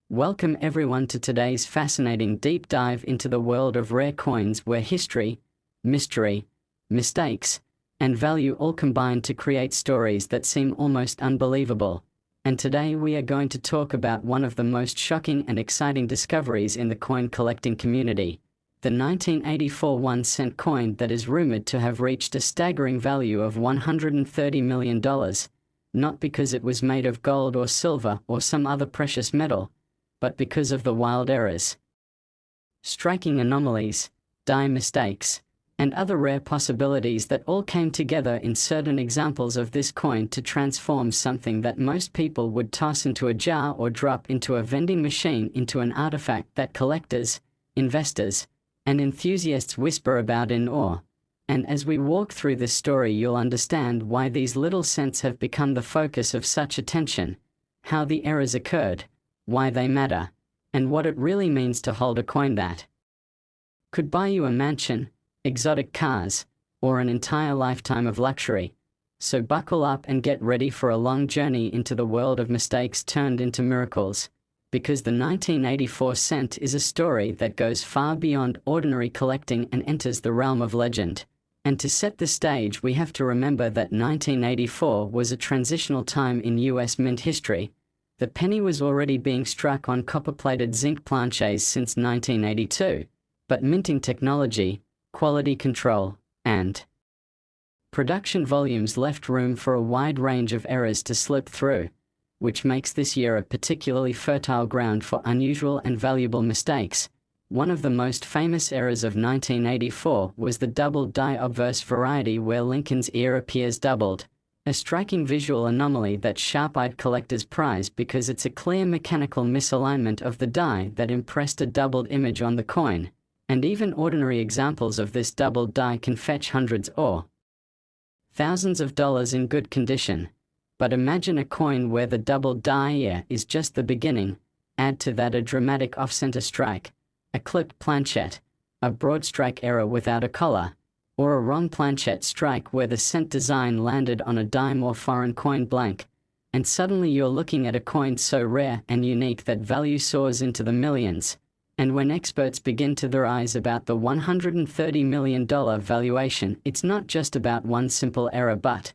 Welcome everyone to today's fascinating deep dive into the world of rare coins where history, mystery, mistakes, and value all combine to create stories that seem almost unbelievable. And today we are going to talk about one of the most shocking and exciting discoveries in the coin collecting community, the 1984 1-cent coin that is rumored to have reached a staggering value of $130 million, not because it was made of gold or silver or some other precious metal, but because of the wild errors, striking anomalies, die mistakes, and other rare possibilities that all came together in certain examples of this coin to transform something that most people would toss into a jar or drop into a vending machine into an artifact that collectors, investors, and enthusiasts whisper about in awe. And as we walk through this story, you'll understand why these little cents have become the focus of such attention, how the errors occurred, why they matter, and what it really means to hold a coin that could buy you a mansion, exotic cars, or an entire lifetime of luxury. So buckle up and get ready for a long journey into the world of mistakes turned into miracles, because the 1984 cent is a story that goes far beyond ordinary collecting and enters the realm of legend. And to set the stage, we have to remember that 1984 was a transitional time in US mint history. The penny was already being struck on copper-plated zinc planchets since 1982, but minting technology, quality control, and production volumes left room for a wide range of errors to slip through, which makes this year a particularly fertile ground for unusual and valuable mistakes. One of the most famous errors of 1984 was the doubled die obverse variety, where Lincoln's ear appears doubled, a striking visual anomaly that sharp-eyed collectors prize because it's a clear mechanical misalignment of the die that impressed a doubled image on the coin. And even ordinary examples of this doubled die can fetch hundreds or thousands of dollars in good condition. But imagine a coin where the doubled die is just the beginning. Add to that a dramatic off-center strike, a clipped planchette, a broad strike error without a collar, or a wrong planchette strike where the cent design landed on a dime or foreign coin blank, and suddenly you're looking at a coin so rare and unique that value soars into the millions. And when experts begin to theorize about the $130 million valuation, it's not just about one simple error but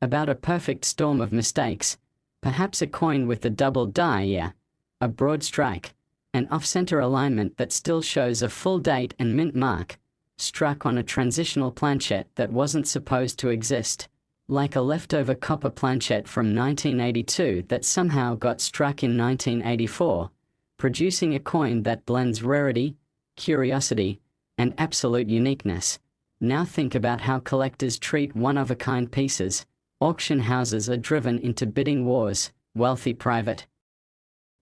about a perfect storm of mistakes. Perhaps a coin with a double die, a broad strike, an off-center alignment that still shows a full date and mint mark, struck on a transitional planchette that wasn't supposed to exist, like a leftover copper planchette from 1982 that somehow got struck in 1984, producing a coin that blends rarity, curiosity, and absolute uniqueness. Now think about how collectors treat one-of-a-kind pieces. Auction houses are driven into bidding wars, wealthy private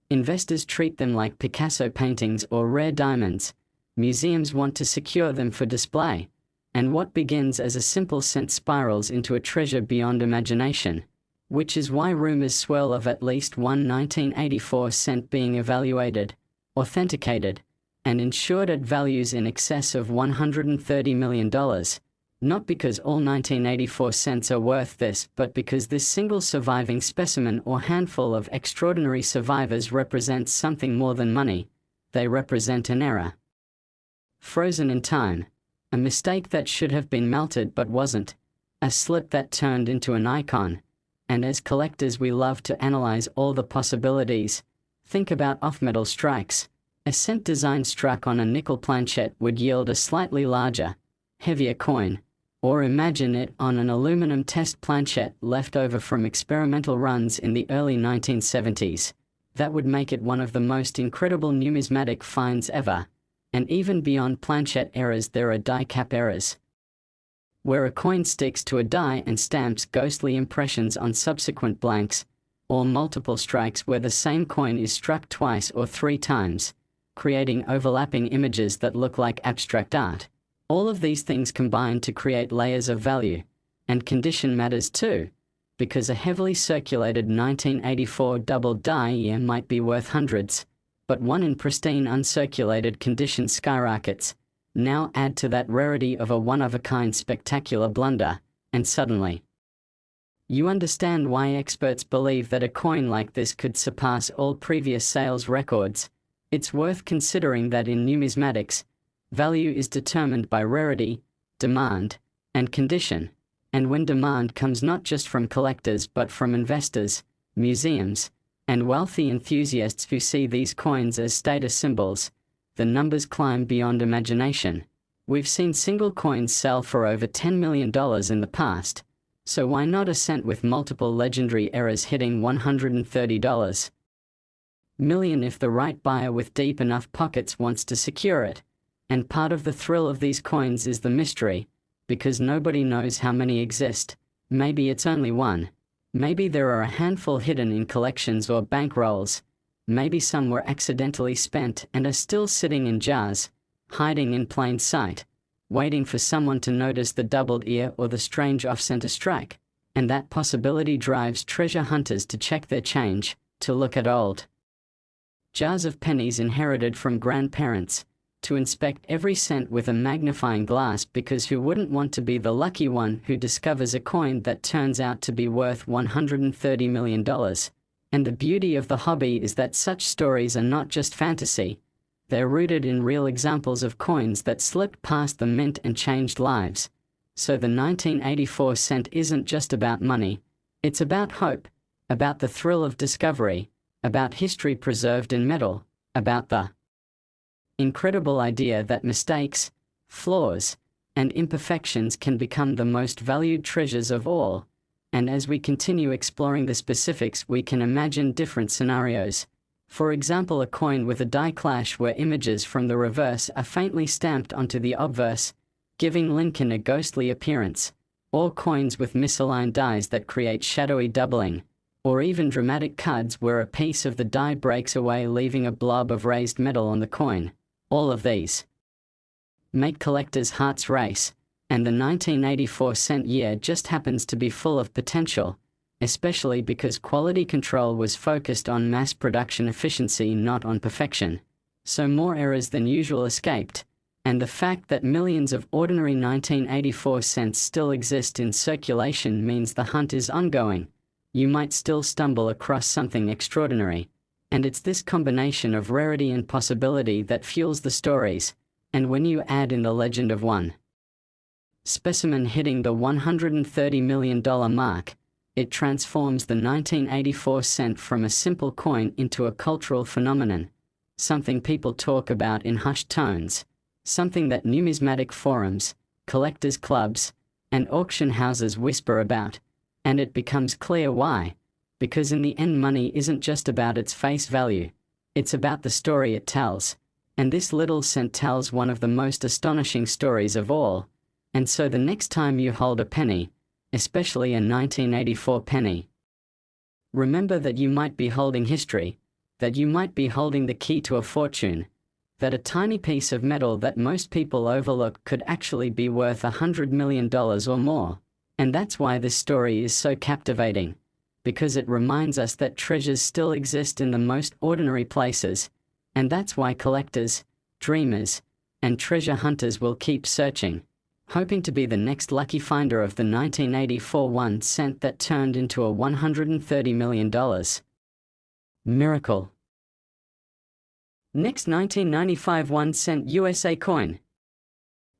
investors treat them like Picasso paintings or rare diamonds. Museums want to secure them for display, and what begins as a simple cent spirals into a treasure beyond imagination, which is why rumors swirl of at least one 1984 cent being evaluated, authenticated, and insured at values in excess of $130 million. Not because all 1984 cents are worth this, but because this single surviving specimen or handful of extraordinary survivors represents something more than money. They represent an error frozen in time, a mistake that should have been melted but wasn't, a slip that turned into an icon. And as collectors, we love to analyze all the possibilities. Think about off-metal strikes. A cent design struck on a nickel planchette would yield a slightly larger, heavier coin. Or imagine it on an aluminum test planchette left over from experimental runs in the early 1970s. That would make it one of the most incredible numismatic finds ever. And even beyond planchette errors, there are die cap errors, where a coin sticks to a die and stamps ghostly impressions on subsequent blanks, or multiple strikes where the same coin is struck twice or three times, creating overlapping images that look like abstract art. All of these things combine to create layers of value, and condition matters too, because a heavily circulated 1984 doubled die might be worth hundreds, but one in pristine uncirculated condition skyrockets. Now add to that rarity of a one-of-a-kind spectacular blunder, and suddenly You understand why experts believe that a coin like this could surpass all previous sales records. It's worth considering that in numismatics, value is determined by rarity, demand, and condition. And when demand comes not just from collectors but from investors, museums, and wealthy enthusiasts who see these coins as status symbols, the numbers climb beyond imagination. We've seen single coins sell for over $10 million in the past, so why not a cent with multiple legendary eras hitting $130 million if the right buyer with deep enough pockets wants to secure it? And part of the thrill of these coins is the mystery, because nobody knows how many exist. Maybe it's only one. Maybe there are a handful hidden in collections or bank rolls. Maybe some were accidentally spent and are still sitting in jars, hiding in plain sight, waiting for someone to notice the doubled ear or the strange off-center strike. And that possibility drives treasure hunters to check their change, to look at old jars of pennies inherited from grandparents, to inspect every cent with a magnifying glass, because who wouldn't want to be the lucky one who discovers a coin that turns out to be worth $130 million? And the beauty of the hobby is that such stories are not just fantasy. They're rooted in real examples of coins that slipped past the mint and changed lives. So the 1984 cent isn't just about money. It's about hope, about the thrill of discovery, about history preserved in metal, about the incredible idea that mistakes, flaws, and imperfections can become the most valued treasures of all. And as we continue exploring the specifics, we can imagine different scenarios. For example, a coin with a die clash where images from the reverse are faintly stamped onto the obverse, giving Lincoln a ghostly appearance, or coins with misaligned dies that create shadowy doubling, or even dramatic cards where a piece of the die breaks away leaving a blob of raised metal on the coin. All of these make collectors' hearts race, and the 1984 cent year just happens to be full of potential, especially because quality control was focused on mass production efficiency, not on perfection. So more errors than usual escaped, and the fact that millions of ordinary 1984 cents still exist in circulation means the hunt is ongoing. You might still stumble across something extraordinary. And it's this combination of rarity and possibility that fuels the stories. And when you add in the legend of one specimen hitting the $130 million mark, it transforms the 1984 cent from a simple coin into a cultural phenomenon, something people talk about in hushed tones, something that numismatic forums, collectors' clubs, and auction houses whisper about. And it becomes clear why. Because in the end, money isn't just about its face value. It's about the story it tells. And this little cent tells one of the most astonishing stories of all. And so the next time you hold a penny, especially a 1984 penny, remember that you might be holding history, that you might be holding the key to a fortune, that a tiny piece of metal that most people overlook could actually be worth $100 million or more. And that's why this story is so captivating. Because it reminds us that treasures still exist in the most ordinary places, and that's why collectors, dreamers, and treasure hunters will keep searching, hoping to be the next lucky finder of the 1984 1 cent that turned into a $130 million miracle. Next, 1995 1 cent USA coin.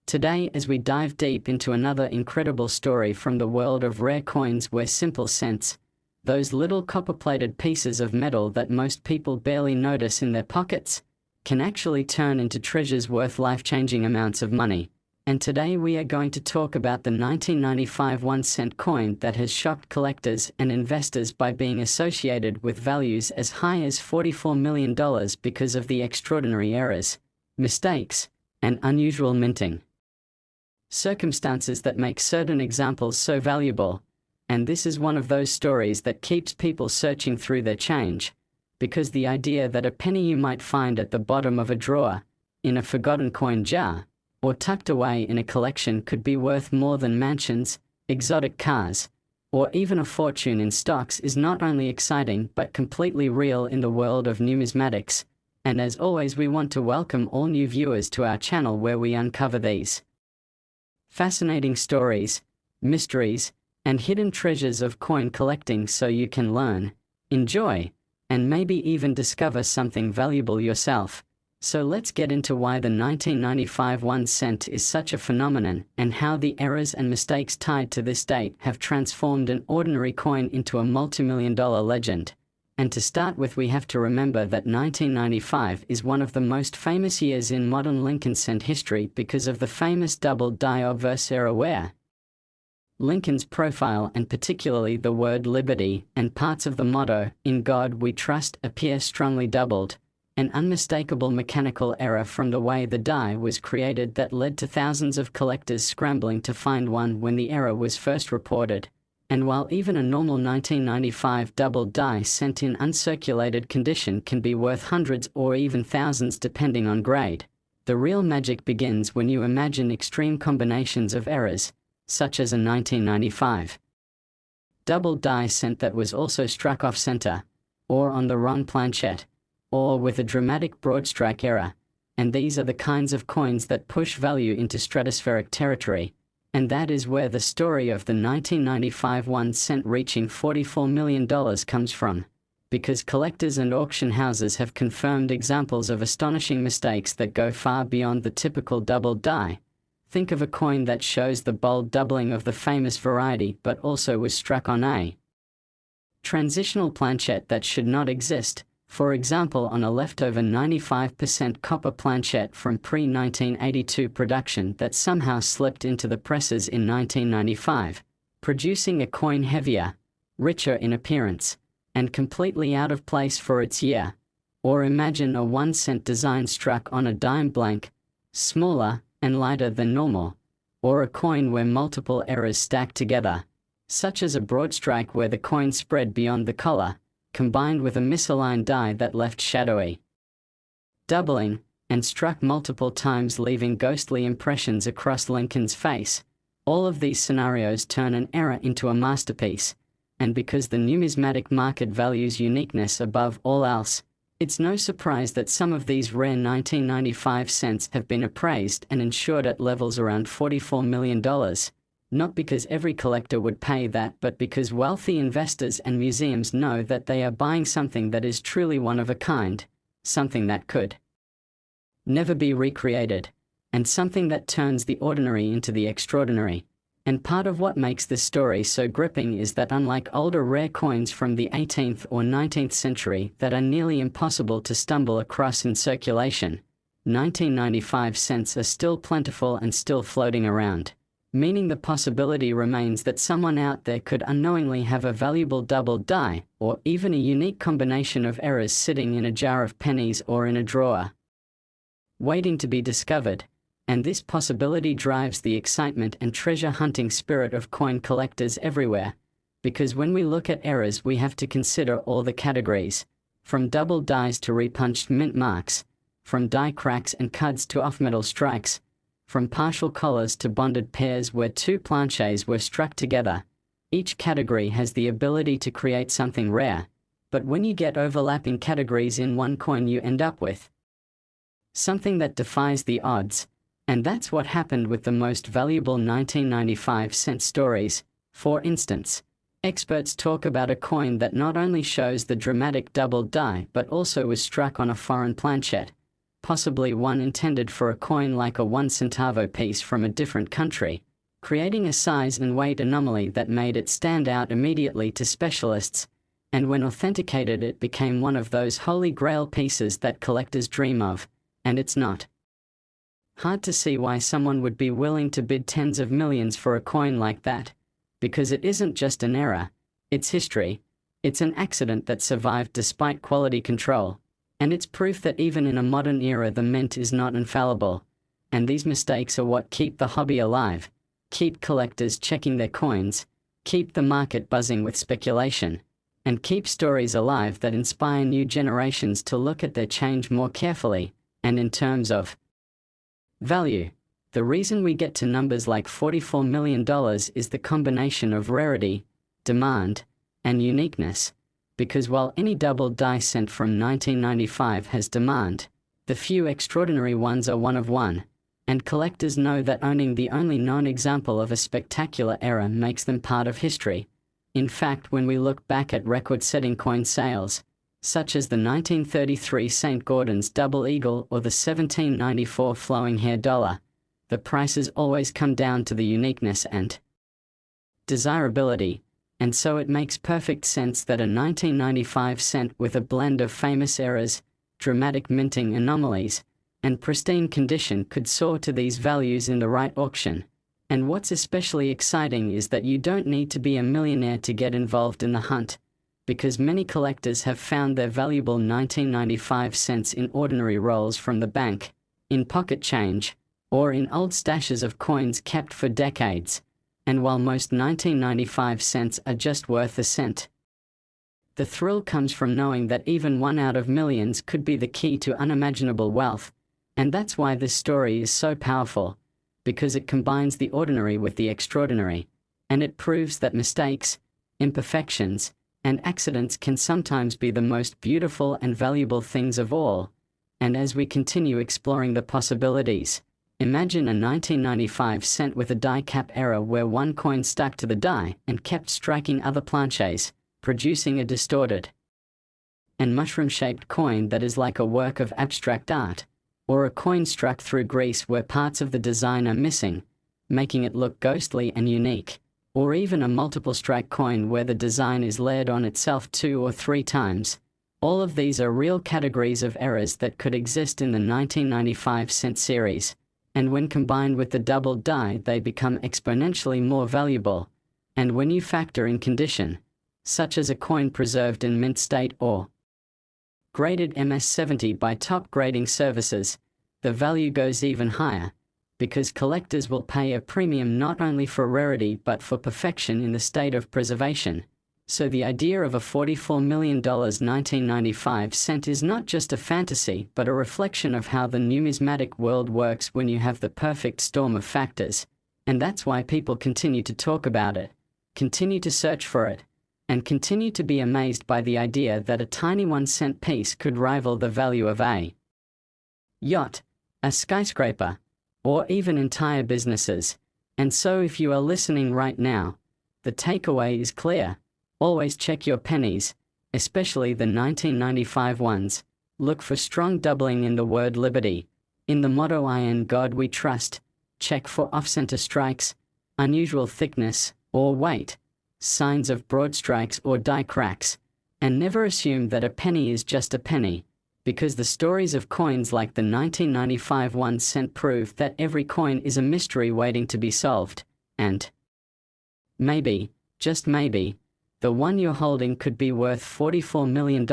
Today, as we dive deep into another incredible story from the world of rare coins where simple cents, those little copper-plated pieces of metal that most people barely notice in their pockets, can actually turn into treasures worth life-changing amounts of money. And today we are going to talk about the 1995 1 cent coin that has shocked collectors and investors by being associated with values as high as $44 million because of the extraordinary errors, mistakes, and unusual minting circumstances that make certain examples so valuable. And this is one of those stories that keeps people searching through their change, because the idea that a penny you might find at the bottom of a drawer, in a forgotten coin jar, or tucked away in a collection could be worth more than mansions, exotic cars, or even a fortune in stocks is not only exciting but completely real in the world of numismatics. And as always, we want to welcome all new viewers to our channel where we uncover these fascinating stories, mysteries, and hidden treasures of coin collecting so you can learn, enjoy, and maybe even discover something valuable yourself. So let's get into why the 1995 1 cent is such a phenomenon and how the errors and mistakes tied to this date have transformed an ordinary coin into a multimillion-dollar legend. And to start with, we have to remember that 1995 is one of the most famous years in modern Lincoln cent history because of the famous double die obverse era where Lincoln's profile and particularly the word liberty and parts of the motto, "In God We Trust," appear strongly doubled, an unmistakable mechanical error from the way the die was created that led to thousands of collectors scrambling to find one when the error was first reported. And while even a normal 1995 double die sent in uncirculated condition can be worth hundreds or even thousands depending on grade, the real magic begins when you imagine extreme combinations of errors, such as a 1995 double die cent that was also struck off center, or on the wrong planchette, or with a dramatic broad strike error, and these are the kinds of coins that push value into stratospheric territory, and that is where the story of the 1995 1 cent reaching $44 million comes from, because collectors and auction houses have confirmed examples of astonishing mistakes that go far beyond the typical double die. Think of a coin that shows the bold doubling of the famous variety but also was struck on a transitional planchette that should not exist, for example on a leftover 95% copper planchette from pre-1982 production that somehow slipped into the presses in 1995, producing a coin heavier, richer in appearance, and completely out of place for its year. Or imagine a 1 cent design struck on a dime blank, smaller and lighter than normal, or a coin where multiple errors stacked together, such as a broad strike where the coin spread beyond the collar, combined with a misaligned die that left shadowy doubling, and struck multiple times leaving ghostly impressions across Lincoln's face. All of these scenarios turn an error into a masterpiece, and because the numismatic market values uniqueness above all else, it's no surprise that some of these rare 1995 cents have been appraised and insured at levels around $44 million. Not because every collector would pay that, but because wealthy investors and museums know that they are buying something that is truly one of a kind, something that could never be recreated, and something that turns the ordinary into the extraordinary. And part of what makes this story so gripping is that unlike older rare coins from the 18th or 19th century that are nearly impossible to stumble across in circulation, 1995 cents are still plentiful and still floating around, meaning the possibility remains that someone out there could unknowingly have a valuable double die, or even a unique combination of errors sitting in a jar of pennies or in a drawer, waiting to be discovered. And this possibility drives the excitement and treasure hunting spirit of coin collectors everywhere, because when we look at errors we have to consider all the categories, from double dies to repunched mint marks, from die cracks and cuds to off-metal strikes, from partial collars to bonded pairs where two planchets were struck together. Each category has the ability to create something rare, but when you get overlapping categories in one coin you end up with something that defies the odds. And that's what happened with the most valuable 1995 cent stories. For instance, experts talk about a coin that not only shows the dramatic double die but also was struck on a foreign planchette, possibly one intended for a coin like a 1 centavo piece from a different country, creating a size and weight anomaly that made it stand out immediately to specialists, and when authenticated it became one of those holy grail pieces that collectors dream of, and it's not hard to see why someone would be willing to bid tens of millions for a coin like that, because it isn't just an error, it's history, it's an accident that survived despite quality control, and it's proof that even in a modern era the mint is not infallible, and these mistakes are what keep the hobby alive, keep collectors checking their coins, keep the market buzzing with speculation, and keep stories alive that inspire new generations to look at their change more carefully. And in terms of value, the reason we get to numbers like $44 million is the combination of rarity, demand, and uniqueness, because while any double die cent from 1995 has demand, the few extraordinary ones are one of one, And collectors know that owning the only known example of a spectacular era makes them part of history. In fact, when we look back at record-setting coin sales, such as the 1933 St. Gordon's Double Eagle or the 1794 Flowing Hair Dollar, the prices always come down to the uniqueness and desirability, and so it makes perfect sense that a 1995 cent with a blend of famous eras, dramatic minting anomalies, and pristine condition could soar to these values in the right auction. And what's especially exciting is that you don't need to be a millionaire to get involved in the hunt, because many collectors have found their valuable 1995 cents in ordinary rolls from the bank, in pocket change, or in old stashes of coins kept for decades. And while most 1995 cents are just worth a cent, the thrill comes from knowing that even one out of millions could be the key to unimaginable wealth. And that's why this story is so powerful, because it combines the ordinary with the extraordinary, and it proves that mistakes, imperfections, and accidents can sometimes be the most beautiful and valuable things of all. And as we continue exploring the possibilities, imagine a 1995 cent with a die cap error where one coin stuck to the die and kept striking other planches, producing a distorted and mushroom-shaped coin that is like a work of abstract art, or a coin struck through grease where parts of the design are missing, making it look ghostly and unique, or even a multiple strike coin where the design is layered on itself 2 or 3 times. All of these are real categories of errors that could exist in the 1995 cent series, and when combined with the double die they become exponentially more valuable. And when you factor in condition, such as a coin preserved in mint state or graded MS-70 by top grading services, the value goes even higher, because collectors will pay a premium not only for rarity but for perfection in the state of preservation. So the idea of a $44 million 1995 cent is not just a fantasy but a reflection of how the numismatic world works when you have the perfect storm of factors. And that's why people continue to talk about it, continue to search for it, and continue to be amazed by the idea that a tiny 1-cent piece could rival the value of a yacht, a skyscraper, or even entire businesses. And so if you are listening right now, the takeaway is clear. Always check your pennies, especially the 1995 ones. Look for strong doubling in the word liberty. In the motto "I in God we trust," check for off-center strikes, unusual thickness, or weight, signs of broad strikes or die cracks, and never assume that a penny is just a penny, because the stories of coins like the 1995 1-cent prove that every coin is a mystery waiting to be solved, and maybe, just maybe, the one you're holding could be worth $44 million,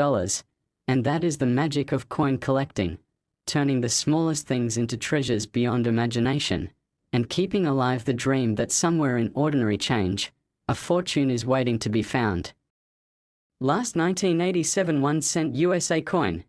and that is the magic of coin collecting, turning the smallest things into treasures beyond imagination, and keeping alive the dream that somewhere in ordinary change, a fortune is waiting to be found. Last 1987 1-cent USA coin.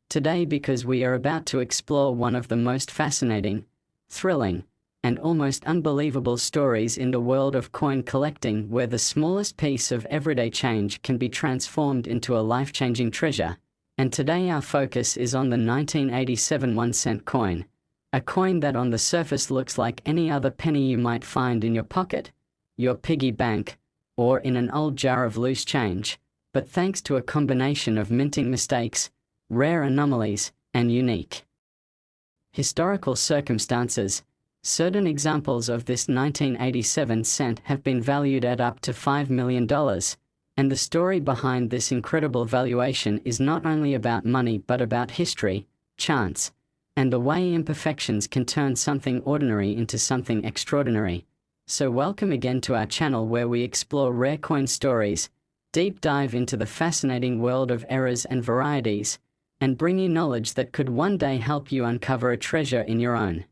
Today, because we are about to explore one of the most fascinating, thrilling, and almost unbelievable stories in the world of coin collecting, where the smallest piece of everyday change can be transformed into a life-changing treasure. And today our focus is on the 1987 1-cent coin, a coin that on the surface looks like any other penny you might find in your pocket, your piggy bank, or in an old jar of loose change, but thanks to a combination of minting mistakes, rare anomalies, and unique historical circumstances, certain examples of this 1987 cent have been valued at up to $5 million, and the story behind this incredible valuation is not only about money but about history, chance, and the way imperfections can turn something ordinary into something extraordinary. So welcome again to our channel where we explore rare coin stories, deep dive into the fascinating world of errors and varieties, and bring you knowledge that could one day help you uncover a treasure in your own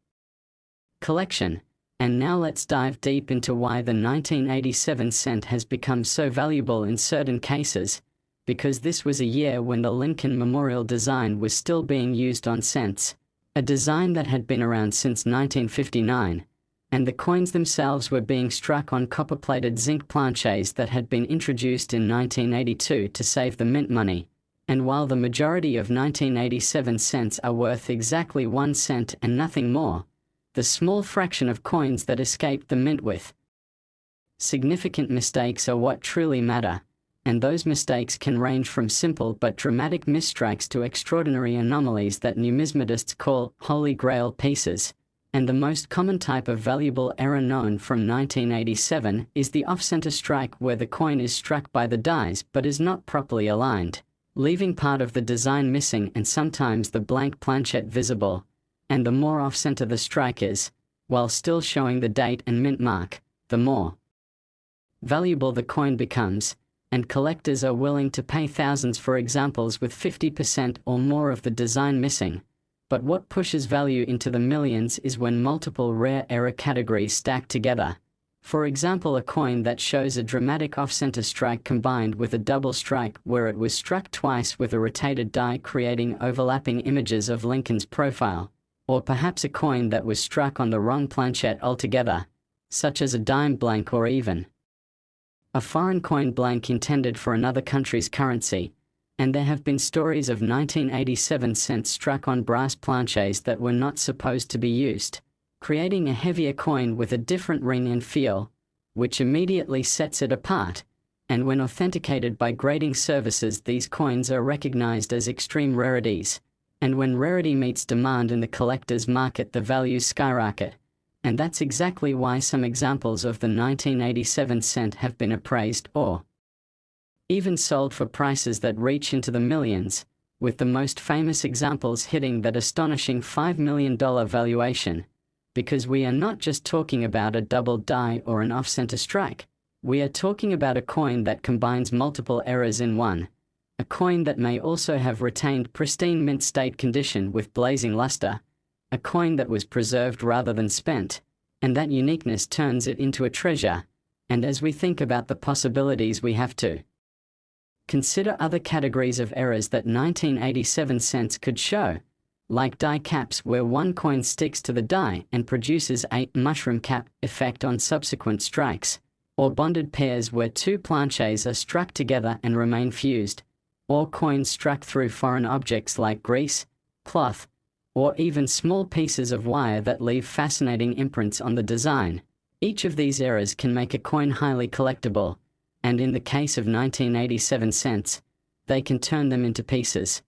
collection. And now let's dive deep into why the 1987 cent has become so valuable in certain cases, because this was a year when the Lincoln Memorial design was still being used on cents, a design that had been around since 1959, and the coins themselves were being struck on copper-plated zinc planches that had been introduced in 1982 to save the mint money. And while the majority of 1987 cents are worth exactly 1 cent and nothing more, the small fraction of coins that escaped the mint with. Significant mistakes are what truly matter, and those mistakes can range from simple but dramatic misstrikes to extraordinary anomalies that numismatists call Holy Grail pieces. And the most common type of valuable error known from 1987 is the off-center strike, where the coin is struck by the dies but is not properly aligned, leaving part of the design missing and sometimes the blank planchette visible. And the more off-center the strike is, while still showing the date and mint mark, the more valuable the coin becomes, and collectors are willing to pay thousands for examples with 50% or more of the design missing. But what pushes value into the millions is when multiple rare error categories stack together. For example, a coin that shows a dramatic off-center strike combined with a double strike where it was struck twice with a rotated die, creating overlapping images of Lincoln's profile. Or perhaps a coin that was struck on the wrong planchette altogether, such as a dime blank or even a foreign coin blank intended for another country's currency. And there have been stories of 1987 cents struck on brass planchets that were not supposed to be used, creating a heavier coin with a different ring and feel, which immediately sets it apart. And when authenticated by grading services, these coins are recognized as extreme rarities. And when rarity meets demand in the collector's market, the values skyrocket. And that's exactly why some examples of the 1987 cent have been appraised or even sold for prices that reach into the millions, with the most famous examples hitting that astonishing $5 million valuation. Because we are not just talking about a double die or an off-center strike. We are talking about a coin that combines multiple errors in one. A coin that may also have retained pristine mint state condition with blazing luster. A coin that was preserved rather than spent. And that uniqueness turns it into a treasure. And as we think about the possibilities, we have to consider other categories of errors that 1987 cents could show, like die caps, where one coin sticks to the die and produces a mushroom cap effect on subsequent strikes, or bonded pairs where two planchets are struck together and remain fused, or coins struck through foreign objects like grease, cloth, or even small pieces of wire that leave fascinating imprints on the design. Each of these errors can make a coin highly collectible, and in the case of 1987 cents, they can turn them into pieces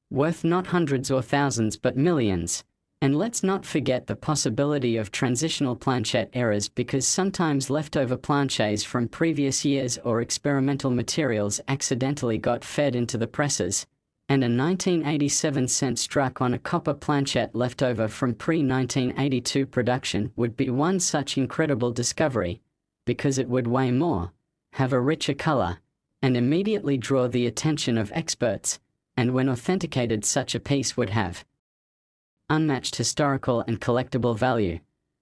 worth not hundreds or thousands but millions. And let's not forget the possibility of transitional planchette errors, because sometimes leftover planchets from previous years or experimental materials accidentally got fed into the presses. And a 1987 cent struck on a copper planchette leftover from pre-1982 production would be one such incredible discovery, because it would weigh more, have a richer color, and immediately draw the attention of experts, and when authenticated, such a piece would have unmatched historical and collectible value.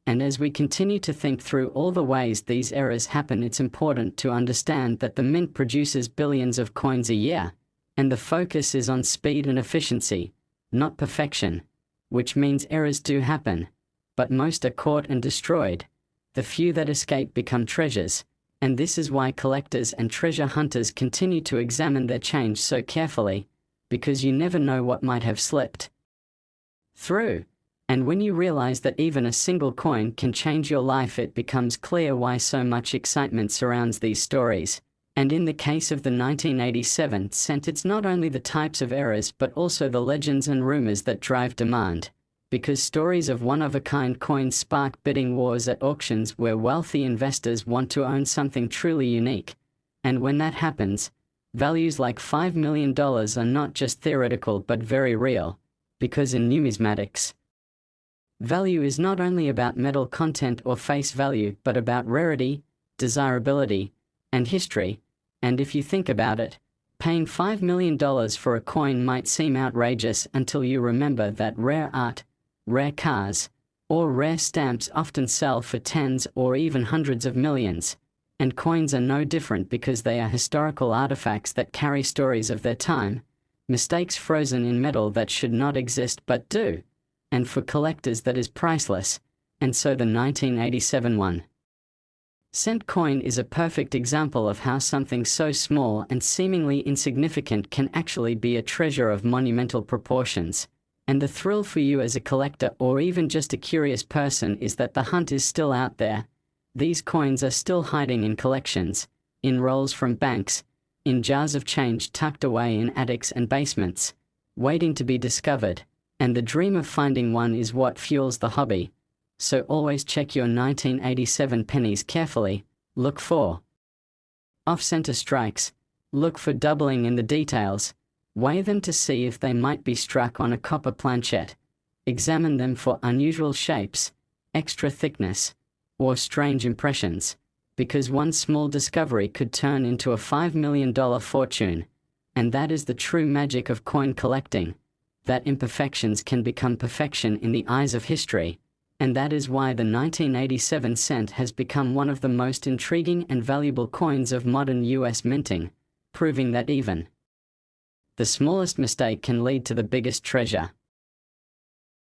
And as we continue to think through all the ways these errors happen, it's important to understand that the mint produces billions of coins a year, and the focus is on speed and efficiency, not perfection, which means errors do happen, but most are caught and destroyed. The few that escape become treasures. And this is why collectors and treasure hunters continue to examine their change so carefully, because you never know what might have slipped through. And when you realize that even a single coin can change your life, it becomes clear why so much excitement surrounds these stories. And in the case of the 1987 cent, it's not only the types of errors but also the legends and rumors that drive demand. Because stories of one-of-a-kind coins spark bidding wars at auctions where wealthy investors want to own something truly unique. And when that happens, values like $5 million are not just theoretical but very real. Because in numismatics, value is not only about metal content or face value but about rarity, desirability, and history. And if you think about it, paying $5 million for a coin might seem outrageous until you remember that rare art, rare cars, or rare stamps often sell for tens or even hundreds of millions. And coins are no different, because they are historical artifacts that carry stories of their time, mistakes frozen in metal that should not exist but do, and for collectors that is priceless. And so the 1987 1-cent coin is a perfect example of how something so small and seemingly insignificant can actually be a treasure of monumental proportions. And the thrill for you as a collector or even just a curious person is that the hunt is still out there. These coins are still hiding in collections, in rolls from banks, in jars of change tucked away in attics and basements, waiting to be discovered. And the dream of finding one is what fuels the hobby. So always check your 1987 pennies carefully. Look for off-center strikes. Look for doubling in the details. Weigh them to see if they might be struck on a copper planchet. Examine them for unusual shapes, extra thickness, or strange impressions, because one small discovery could turn into a $5 million fortune. And that is the true magic of coin collecting, that imperfections can become perfection in the eyes of history. And that is why the 1987 cent has become one of the most intriguing and valuable coins of modern US minting, proving that even the smallest mistake can lead to the biggest treasure.